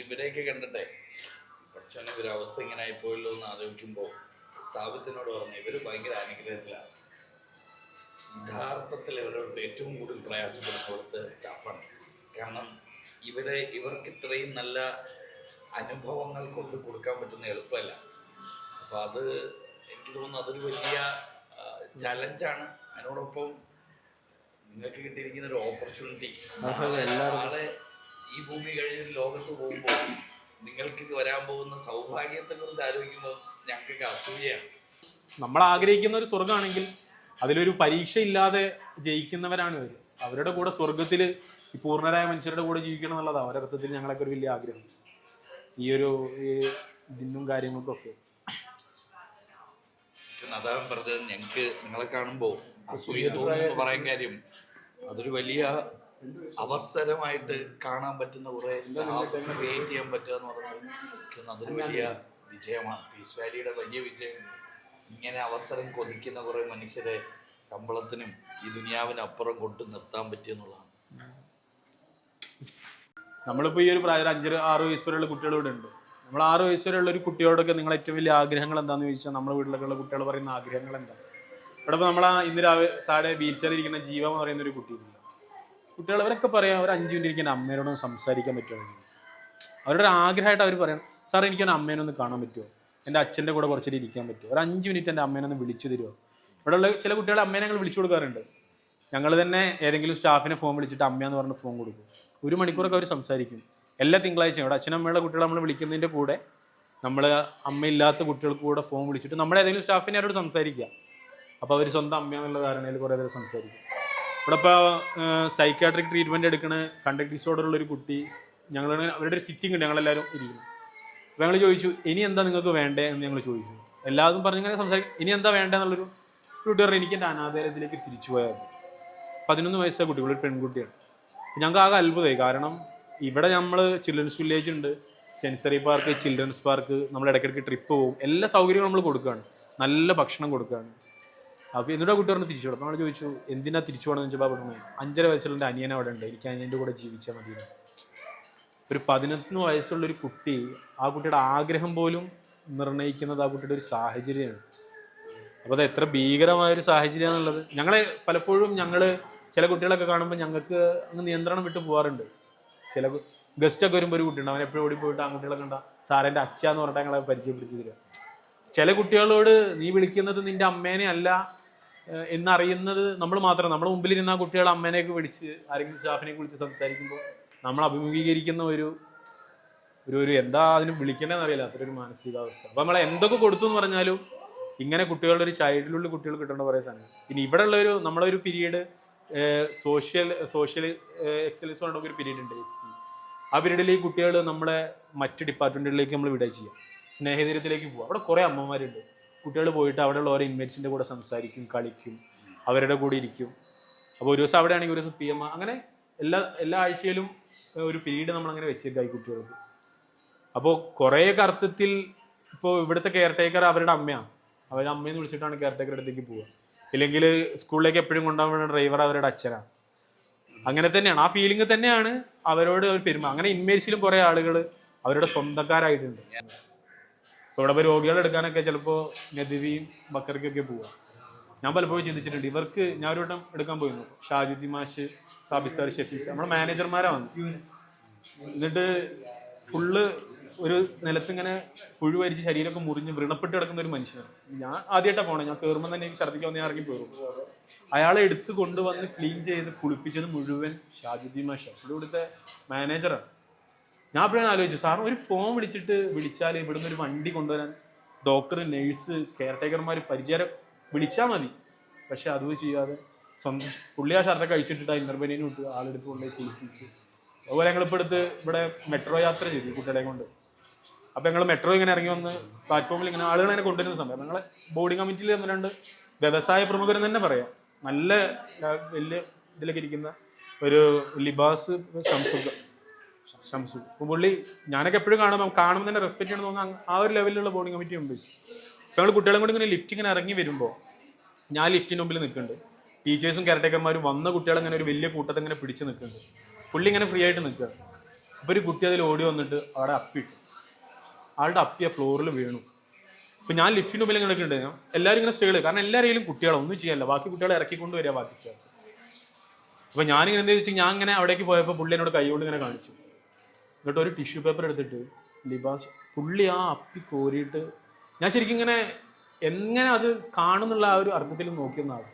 ഇവരെയൊക്കെ കണ്ടിട്ടെ പക്ഷേ ഒരവസ്ഥ ഇങ്ങനെ ആയിപ്പോയല്ലോ എന്ന് ആലോചിക്കുമ്പോൾ സ്ഥാപനത്തിനോട് പറഞ്ഞു ഇവർ ഭയങ്കര അനുഗ്രഹത്തിലാണ്. യഥാർത്ഥത്തിൽ ഇവരോട് ഏറ്റവും കൂടുതൽ പ്രയാസപ്പെടുന്ന അവിടുത്തെ സ്റ്റാഫാണ്. കാരണം ഇവർക്ക് ഇത്രയും നല്ല അനുഭവങ്ങൾ കൊണ്ട് കൊടുക്കാൻ പറ്റുന്ന എളുപ്പമല്ല. അപ്പോൾ അത് എനിക്ക് തോന്നുന്നു അതൊരു വലിയ ചലഞ്ചാണ്. അതിനോടൊപ്പം നിങ്ങൾക്ക് കിട്ടിയിരിക്കുന്ന ഒരു ഓപ്പർച്യൂണിറ്റി, നാളെ ഈ ഭൂമി കഴിഞ്ഞ് ലോകത്ത് പോകുമ്പോൾ നിങ്ങൾക്ക് വരാൻ പോകുന്ന സൗഭാഗ്യത്തെ കുറിച്ച് ആലോചിക്കുമ്പോൾ ഞങ്ങൾക്ക് അസൂയയാണ്. നമ്മൾ ആഗ്രഹിക്കുന്ന ഒരു സ്വർഗ്ഗമാണെങ്കിൽ അതിലൊരു പരീക്ഷ ഇല്ലാതെ ജയിക്കുന്നവരാണ് ഇവർ. അവരുടെ കൂടെ സ്വർഗത്തിൽ ഈ പൂർണ്ണരായ മനുഷ്യരുടെ കൂടെ ജീവിക്കണം എന്നുള്ളതാണ് അവരുടെ അർത്ഥത്തിൽ ഞങ്ങളൊക്കെ ഒരു വലിയ ആഗ്രഹം. ഈ ഇതിനും കാര്യങ്ങൾക്കൊക്കെ അതാണ് പറഞ്ഞത്. ഞങ്ങൾക്ക് നിങ്ങളെ കാണുമ്പോൾ അസൂയ തോന്നുന്നു പറയാൻ കാര്യം, അതൊരു വലിയ അവസരമായിട്ട് കാണാൻ പറ്റുന്ന കുറെ ക്രിയേറ്റ് ചെയ്യാൻ പറ്റുക എന്ന് പറഞ്ഞാൽ അതൊരു വലിയ വിജയമാണ്. പീസ് വാലിയുടെ വലിയ വിജയം. ഇങ്ങനെ അവസരം കൊതിക്കുന്ന കുറെ മനുഷ്യരെ ശമ്പളത്തിനും ഈ ദുനിയാവിനപ്പുറം കൊണ്ട് നിർത്താൻ പറ്റിയെന്നുള്ളതാണ്. നമ്മളിപ്പോൾ ഈ ഒരു പ്രായം 5-6 വയസ്സ് വരെയുള്ള കുട്ടികളിവിടെ ഉണ്ട്. നമ്മൾ 6 വയസ്സ് വരെയുള്ള ഒരു കുട്ടിയോടൊക്കെ നിങ്ങൾ ഏറ്റവും വലിയ ആഗ്രഹങ്ങൾ എന്താണെന്ന് ചോദിച്ചാൽ നമ്മുടെ വീട്ടിലൊക്കെ ഉള്ള കുട്ടികൾ പറയുന്ന ആഗ്രഹങ്ങൾ എന്താണ്? ഇവിടെ ഇപ്പോൾ നമ്മൾ ഇന്ന് രാവിലെ താഴെ വീൽചെയറിൽ ഇരിക്കുന്ന ജീവ എന്ന് പറയുന്ന ഒരു കുട്ടിയില്ല. കുട്ടികൾ അവരൊക്കെ പറയാം ഒരു 5 മിനിറ്റ് ഇരിക്കുന്ന അമ്മേനോടൊന്ന് സംസാരിക്കാൻ പറ്റുമോ? അവരുടെ ഒരു ആഗ്രഹമായിട്ട് അവർ പറയാം, സാർ എനിക്കൊന്ന് അമ്മേനൊന്ന് കാണാൻ പറ്റുമോ? എൻ്റെ അച്ഛൻ്റെ കൂടെ കുറച്ചേരി ഇരിക്കാൻ പറ്റുമോ? ഒരു 5 മിനിറ്റ് എൻ്റെ അമ്മേനൊന്ന് വിളിച്ചു തരുമോ? ഇവിടെയുള്ള ചില കുട്ടികളെ അമ്മേനെ ഞങ്ങൾ വിളിച്ചു കൊടുക്കാറുണ്ട്. ഞങ്ങൾ തന്നെ ഏതെങ്കിലും സ്റ്റാഫിനെ ഫോൺ വിളിച്ചിട്ട് അമ്മയെന്ന് പറഞ്ഞ് ഫോൺ കൊടുക്കും. 1 മണിക്കൂറൊക്കെ അവർ സംസാരിക്കും. എല്ലാ തിങ്കളാഴ്ചയും ഇവിടെ അച്ഛനമ്മയുടെ കുട്ടികളെ നമ്മൾ വിളിക്കുന്നതിൻ്റെ കൂടെ നമ്മൾ അമ്മയില്ലാത്ത കുട്ടികൾക്ക് കൂടെ ഫോൺ വിളിച്ചിട്ട് നമ്മുടെ ഏതെങ്കിലും സ്റ്റാഫിനെ അവരോട് സംസാരിക്കുക. അപ്പോൾ അവർ സ്വന്തം അമ്മയെന്നുള്ള ധാരണയിൽ കുറേ പേര് സംസാരിക്കും. ഇവിടെ ഇപ്പോൾ സൈക്കാട്രിക് ട്രീറ്റ്മെൻറ്റ് എടുക്കുന്ന കണ്ടക്ട് ഡിസോർഡറുള്ളൊരു കുട്ടി അവരുടെ ഒരു സിറ്റിംഗ് ഉണ്ട്, ഞങ്ങളെല്ലാവരും ഇരിക്കുന്നു. അപ്പോൾ ഞങ്ങൾ ചോദിച്ചു ഇനി എന്താ നിങ്ങൾക്ക് വേണ്ടേ എന്ന് ഞങ്ങൾ ചോദിച്ചു. എല്ലാവരും പറഞ്ഞിങ്ങനെ സംസാരിക്കും. ഇനി എന്താ വേണ്ടതെന്നുള്ളൊരു കുട്ടി പറഞ്ഞു എനിക്ക് എൻ്റെ അനാഥാലയത്തിലേക്ക് തിരിച്ചു പോയാൽ 11 വയസ്സായ കുട്ടി, ഒരു പെൺകുട്ടിയാണ്. ഞങ്ങൾക്ക് ആകെ അത്ഭുതമായി. കാരണം ഇവിടെ നമ്മൾ ചിൽഡ്രൻസ് വില്ലേജ് ഉണ്ട്, സെൻസറി പാർക്ക്, ചിൽഡ്രൻസ് പാർക്ക്, നമ്മൾ ഇടയ്ക്കിടയ്ക്ക് ട്രിപ്പ് പോകും, എല്ലാ സൗകര്യങ്ങളും നമ്മൾ കൊടുക്കുകയാണ്, നല്ല ഭക്ഷണം കൊടുക്കുകയാണ്. അപ്പോൾ എന്നിട്ട് കുട്ടി പറഞ്ഞ് തിരിച്ചു പോകണം. അപ്പോൾ നമ്മൾ ചോദിച്ചു എന്തിനാ തിരിച്ചു പോകണമെന്ന് വെച്ചപ്പോൾ പറഞ്ഞു 5.5 വയസ്സുള്ള എൻ്റെ അനിയൻ അവിടെ ഉണ്ട്, എനിക്ക് അനിയൻ്റെ കൂടെ ജീവിച്ചാൽ മതി. ഒരു 11 വയസ്സുള്ളൊരു കുട്ടി, ആ കുട്ടിയുടെ ആഗ്രഹം പോലും നിർണ്ണയിക്കുന്നത് ആ കുട്ടിയുടെ ഒരു സാഹചര്യമാണ്. അപ്പോൾ അത് എത്ര ഭീകരമായൊരു സാഹചര്യമാണെന്നുള്ളത് പലപ്പോഴും ചില കുട്ടികളൊക്കെ കാണുമ്പോൾ ഞങ്ങൾക്ക് അങ്ങ് നിയന്ത്രണം വിട്ട് പോകാറുണ്ട്. ചില ഗസ്റ്റൊക്കെ വരുമ്പോൾ ഒരു കുട്ടിയുണ്ട്, അവൻ എപ്പോഴും ഓടിപ്പോയിട്ട് ആ കുട്ടികളൊക്കെ ഉണ്ടാ സാറിൻ്റെ അച്ഛന്ന് പറഞ്ഞിട്ട് ഞങ്ങളെ പരിചയപ്പെടുത്തി തരിക. ചില കുട്ടികളോട് നീ വിളിക്കുന്നത് നിൻ്റെ അമ്മേനെ അല്ല എന്നറിയുന്നത് നമ്മൾ മാത്രം. നമ്മുടെ മുമ്പിലിരുന്ന ആ കുട്ടികളെ അമ്മേനെയൊക്കെ വിളിച്ച് ആരെങ്കിലും സ്റ്റാഫിനെയൊക്കെ വിളിച്ച് സംസാരിക്കുമ്പോൾ നമ്മൾ അഭിമുഖീകരിക്കുന്ന ഒരു എന്താ അതിന് വിളിക്കേണ്ടതെന്ന് അറിയില്ല, അത്രയൊരു മാനസികാവസ്ഥ. അപ്പോൾ നമ്മൾ എന്തൊക്കെ കൊടുത്തു എന്ന് പറഞ്ഞാലും ഇങ്ങനെ കുട്ടികളുടെ ഒരു ചൈൽഡ്ഹുഡിൽ കുട്ടികൾ കിട്ടേണ്ട കുറേ സാധനം. പിന്നെ ഇവിടെ ഉള്ളൊരു നമ്മളൊരു പീരീഡ് സോഷ്യൽ എക്സലൻസ് പറഞ്ഞ ഒരു പീരീഡ് ഉണ്ട്, SC. ആ പീരീഡിൽ ഈ കുട്ടികൾ നമ്മളെ മറ്റ് ഡിപ്പാർട്ട്മെൻറ്റുകളിലേക്ക് നമ്മൾ വിടുക ചെയ്യുക, സ്നേഹതീരത്തിലേക്ക് പോകുക. അവിടെ കുറേ അമ്മമാരുണ്ട്. കുട്ടികൾ പോയിട്ട് അവിടെയുള്ള ഓരോ ഇൻമേറ്റ്സിൻ്റെ കൂടെ സംസാരിക്കും, കളിക്കും, അവരുടെ കൂടെ ഇരിക്കും. അപ്പോൾ ഒരു ദിവസം അവിടെ ആണെങ്കിൽ ഒരു ദിവസം PM, അങ്ങനെ എല്ലാ ആഴ്ചയിലും ഒരു പീരീഡ് നമ്മളങ്ങനെ വെച്ചേക്കാം ഈ കുട്ടികൾക്ക്. അപ്പോൾ കുറേയൊക്കെ അർത്ഥത്തിൽ ഇപ്പോൾ ഇവിടുത്തെ കെയർ ടേക്കർ അവരുടെ അമ്മയാണ്, അവരുടെ അമ്മയെന്ന് വിളിച്ചിട്ടാണ് കെയർ ടേക്കറുടെ അടുത്തേക്ക് പോവുക. ഇല്ലെങ്കിൽ സ്കൂളിലേക്ക് എപ്പോഴും കൊണ്ടുപോകുന്ന ഡ്രൈവർ അവരുടെ അച്ഛനാണ്. അങ്ങനെ തന്നെയാണ്, ആ ഫീലിംഗ് തന്നെയാണ് അവരോട് അങ്ങനെ ഇൻമേഴ്സിലും കുറേ ആളുകൾ അവരുടെ സ്വന്തക്കാരായിട്ടുണ്ട്. ഇപ്പോൾ ഇവിടെ രോഗികളെ എടുക്കാനൊക്കെ ചിലപ്പോൾ നദിവിയും ബക്കർക്കൊക്കെ പോവുക. ഞാൻ പലപ്പോഴും ചിന്തിച്ചിട്ടുണ്ട്, ഇവർക്ക് ഞാൻ ഒരു വട്ടം എടുക്കാൻ പോയിരുന്നു, ഷാജുദ്ദീൻ മാഷ്, സാബിർ സാർ, ഷെഫീസ്, നമ്മുടെ മാനേജർമാരാണ് വന്നു. എന്നിട്ട് ഫുള്ള് ഒരു നിലത്തിങ്ങനെ പുഴുവരിച്ച് ശരീരമൊക്കെ മുറിഞ്ഞ് വ്രണപ്പെട്ട് കിടക്കുന്ന ഒരു മനുഷ്യനാണ്. ഞാൻ ആദ്യമായിട്ടാണ് പോണേ, ഞാൻ കയറുമ്പോൾ തന്നെ എനിക്ക് ഛർദ്ദിക്കാൻ വന്ന് ഞാൻ ഇറങ്ങി കയറും. അയാളെ എടുത്ത് കൊണ്ടുവന്ന് ക്ലീൻ ചെയ്ത് കുളിപ്പിച്ചത് മുഴുവൻ ഷാജുദ്ദീൻ മാഷ്, ഇവിടുത്തെ മാനേജറാണ്. ഞാൻ അപ്പോഴാണ് ആലോചിച്ചു, സാറിന് ഒരു ഫോൺ വിളിച്ചാൽ ഇവിടുന്ന് ഒരു വണ്ടി കൊണ്ടുവരാൻ ഡോക്ടർ, നേഴ്സ്, കെയർ ടേക്കർമാർ പരിചയം വിളിച്ചാൽ മതി. പക്ഷെ അതും ചെയ്യാതെ സ്വന്തം പുള്ളി ആ ഷർട്ടൊക്കെ അഴിച്ചിട്ടിട്ട് ഇന്നർബനിയും വിട്ട് ആളെടുത്ത് കൊണ്ടുപോയി കുളിപ്പിച്ച്. അതുപോലെ ഞങ്ങളിപ്പോൾ ഇവിടെ മെട്രോ യാത്ര ചെയ്തു കുട്ടികളെ കൊണ്ട്. അപ്പോൾ ഞങ്ങൾ മെട്രോ ഇങ്ങനെ ഇറങ്ങി വന്ന് പ്ലാറ്റ്ഫോമിൽ ഇങ്ങനെ ആളുകൾ അങ്ങനെ കൊണ്ടുവരുന്ന സമയം ഞങ്ങളെ ബോർഡിംഗ് കമ്മിറ്റിയിൽ 2 വ്യവസായ പ്രമുഖരെന്ന് തന്നെ പറയാം, നല്ല വലിയ ഇതിലൊക്കെ ഇരിക്കുന്ന ഒരു ലിബാസ് ഷംസു. അപ്പോൾ പുള്ളി ഞാനൊക്കെ എപ്പോഴും കാണുമ്പോൾ തന്നെ റെസ്പെക്ട് ചെയ്യണമെന്ന് തോന്നുന്ന ആ ഒരു ലെവലിലുള്ള ബോർഡിംഗ് കമ്മിറ്റി മെമ്പേഴ്സ്. അപ്പോൾ ഞങ്ങൾ കുട്ടികളെ കൊണ്ട് ഇങ്ങനെ ലിഫ്റ്റ് ഇങ്ങനെ ഇറങ്ങി വരുമ്പോൾ ഞാൻ ലിഫ്റ്റിന് മുമ്പിൽ നിൽക്കുന്നുണ്ട്, ടീച്ചേഴ്സും കെയർ ടേക്കർമാരും വന്ന കുട്ടികളെ ഇങ്ങനെ ഒരു വലിയ കൂട്ടത്തെ ഇങ്ങനെ പിടിച്ച് നിൽക്കുന്നുണ്ട്. പുള്ളി ഇങ്ങനെ ഫ്രീ ആയിട്ട് നിൽക്കുക. അപ്പോൾ ഒരു കുട്ടി അതിൽ ഓടി വന്നിട്ട് അവിടെ അപ്പിട്ടു. ആളുടെ അപ്പിയ ഫ്ലോറിൽ വീണു. ഇപ്പം ഞാൻ ലിഫ്റ്റിന് മുമ്പിൽ ഇങ്ങനെ നിൽക്കുന്നുണ്ട്, എല്ലാവരും ഇങ്ങനെ സ്റ്റേഡ്, കാരണം എല്ലാവരെയും കുട്ടികളെ ഒന്നും ചെയ്യാനില്ല, ബാക്കി കുട്ടികളെ ഇറക്കിക്കൊണ്ട് വരിക ബാക്കി സ്റ്റാഫ്. അപ്പോൾ ഞാനിങ്ങനെ എന്താ വെച്ചാൽ ഞാൻ ഇങ്ങനെ അവിടേക്ക് പോയപ്പോൾ പുള്ളി എന്നോട് കൈ കൊണ്ട് ഇങ്ങനെ കാണിച്ചു. എന്നിട്ട് ഒരു ടിഷ്യൂ പേപ്പർ എടുത്തിട്ട് ലിബാസ് പുള്ളി ആ അപ്പി കോരിയിട്ട്, ഞാൻ ശരിക്കും ഇങ്ങനെ എങ്ങനെ അത് കാണുന്നുള്ള ആ ഒരു അർത്ഥത്തിൽ നോക്കിയെന്നാണ്.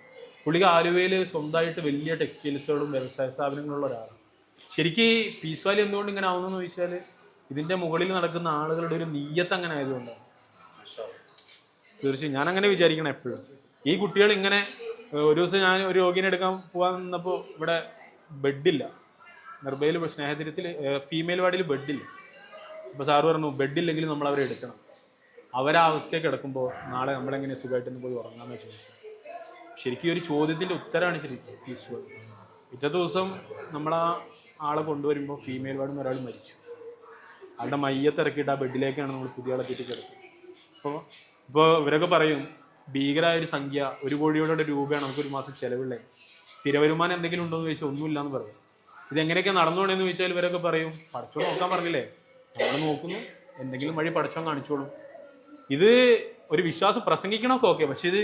പുള്ളിക്ക് ആലുവയിൽ സ്വന്തമായിട്ട് വലിയ ടെക്സ്റ്റൈൽസുകളും വ്യവസായ സ്ഥാപനങ്ങളുള്ള ഒരാളാണ്. ശരിക്കും ഈ പീസ് വാലി എന്തുകൊണ്ട് ഇങ്ങനെ ആവുന്നതെന്ന് ചോദിച്ചാൽ ഇതിൻ്റെ മുകളിൽ നടക്കുന്ന ആളുകളുടെ ഒരു നീയത്ത് അങ്ങനെ ആയതുകൊണ്ടാണ്. തീർച്ചയായും ഞാൻ അങ്ങനെ വിചാരിക്കണം എപ്പോഴും. ഈ കുട്ടികൾ ഇങ്ങനെ ഒരു ദിവസം ഞാൻ ഒരു രോഗിനെ എടുക്കാൻ പോകാൻ നിന്നപ്പോൾ ഇവിടെ ബെഡില്ല, നിർഭയിൽ സ്നേഹതീരത്തിൽ ഫീമെയിൽ വാർഡിൽ ബെഡില്ല. അപ്പോൾ സാറ് പറഞ്ഞു ബെഡില്ലെങ്കിൽ നമ്മൾ അവരെ എടുക്കണം, അവരാ അവസ്ഥയൊക്കെ കിടക്കുമ്പോൾ നാളെ നമ്മളെങ്ങനെ സുഖമായിട്ടൊന്ന് പോയി ഉറങ്ങാമെന്ന് ചോദിച്ചു. ശരിക്കും ഒരു ചോദ്യത്തിൻ്റെ ഉത്തരമാണ് ശരിക്കും പീസ്ഫുൾ. പിറ്റത്തെ ദിവസം നമ്മളാ ആളെ കൊണ്ടുവരുമ്പോൾ ഫീമെയിൽ വാർഡിൽ നിന്ന് ഒരാൾ മരിച്ചു. ആളുടെ മയ്യത്ത് ഇറക്കിയിട്ട് ആ ബെഡിലേക്കാണ് നമ്മൾ പുതിയ ആളെ എത്തിയിട്ട് കിടക്കുന്നത്. ഇപ്പോൾ ഇവരൊക്കെ പറയും ഭീകരമായ ഒരു സംഖ്യ, 1 കോടിയോടെ രൂപയാണ് നമുക്കൊരു മാസം ചിലവുള്ളത്, സ്ഥിര വരുമാനം എന്തെങ്കിലും ഉണ്ടോ എന്ന് ചോദിച്ചാൽ ഒന്നുമില്ല എന്ന് പറയും. ഇതെങ്ങനെയൊക്കെ നടന്നുകൊണ്ടെന്ന് ചോദിച്ചാൽ ഇവരൊക്കെ പറയും പടച്ചോൻ നോക്കാൻ പറഞ്ഞില്ലേ, നമ്മൾ നോക്കുന്നു, എന്തെങ്കിലും വഴി പടച്ചോൻ കാണിച്ചോളും. ഇത് ഒരു വിശ്വാസം പ്രസംഗിക്കണമൊക്കെ ഓക്കെ, പക്ഷെ ഇത്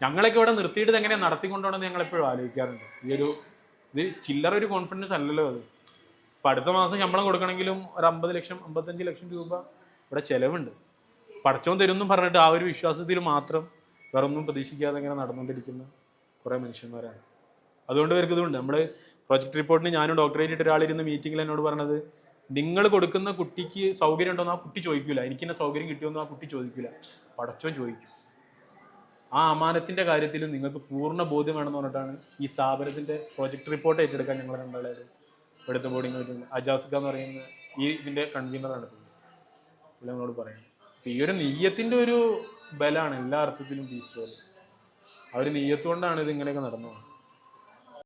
ഞങ്ങളൊക്കെ ഇവിടെ നിർത്തിയിട്ട് ഇത് എങ്ങനെ നടത്തിക്കൊണ്ടോണെന്ന് ഞങ്ങളെപ്പോഴും ആലോചിക്കാറുണ്ട്. ഇത് ചില്ലറ ഒരു കോൺഫിഡൻസ് അല്ലല്ലോ അത്. ഇപ്പം അടുത്ത മാസം ശമ്പളം കൊടുക്കണമെങ്കിലും ഒരു 50 ലക്ഷം 55 ലക്ഷം രൂപ ഇവിടെ ചിലവുണ്ട്. പടച്ചോൻ തരുമെന്നും പറഞ്ഞിട്ട് ആ ഒരു വിശ്വാസത്തിൽ മാത്രം വേറെ ഒന്നും പ്രതീക്ഷിക്കാതെ ഇങ്ങനെ നടന്നുകൊണ്ടിരിക്കുന്ന കുറേ മനുഷ്യന്മാരാണ്. അതുകൊണ്ട് ഇവർക്ക് ഇതുണ്ട്. നമ്മൾ പ്രൊജക്ട് റിപ്പോർട്ടിന് ഞാനും ഡോക്ടറേറ്റ് ഒരാളിരുന്ന മീറ്റിങ്ങിൽ എന്നോട് പറഞ്ഞത്, നിങ്ങൾ കൊടുക്കുന്ന കുട്ടിക്ക് സൗകര്യം ഉണ്ടോയെന്ന് ആ കുട്ടി ചോദിക്കില്ല, എനിക്കെന്നെ സൗകര്യം കിട്ടിയോന്നും ആ കുട്ടി ചോദിക്കില്ല, പടച്ചോൻ ചോദിക്കും. ആ അമാനത്തിൻ്റെ കാര്യത്തിലും നിങ്ങൾക്ക് പൂർണ്ണ ബോധ്യം വേണമെന്ന് പറഞ്ഞിട്ടാണ് ഈ സ്ഥാപനത്തിൻ്റെ പ്രൊജക്ട് റിപ്പോർട്ട് ഏറ്റെടുക്കാൻ ഞങ്ങൾ രണ്ടാളായാലും എടുത്ത ബോർഡിങ് പറ്റുന്നത്. അജാസിക്ക എന്ന് പറയുന്ന ഇതിൻ്റെ കൺവീനറാണ് നമ്മളോട് പറയുന്നത്. ഈ ഒരു നെയ്യത്തിൻ്റെ ഒരു ബലമാണ് എല്ലാ അർത്ഥത്തിലും പീസ്ഫുൾ. ആ ഒരു നെയ്യത്ത് കൊണ്ടാണ് ഇത് ഇങ്ങനെയൊക്കെ നടന്നത്.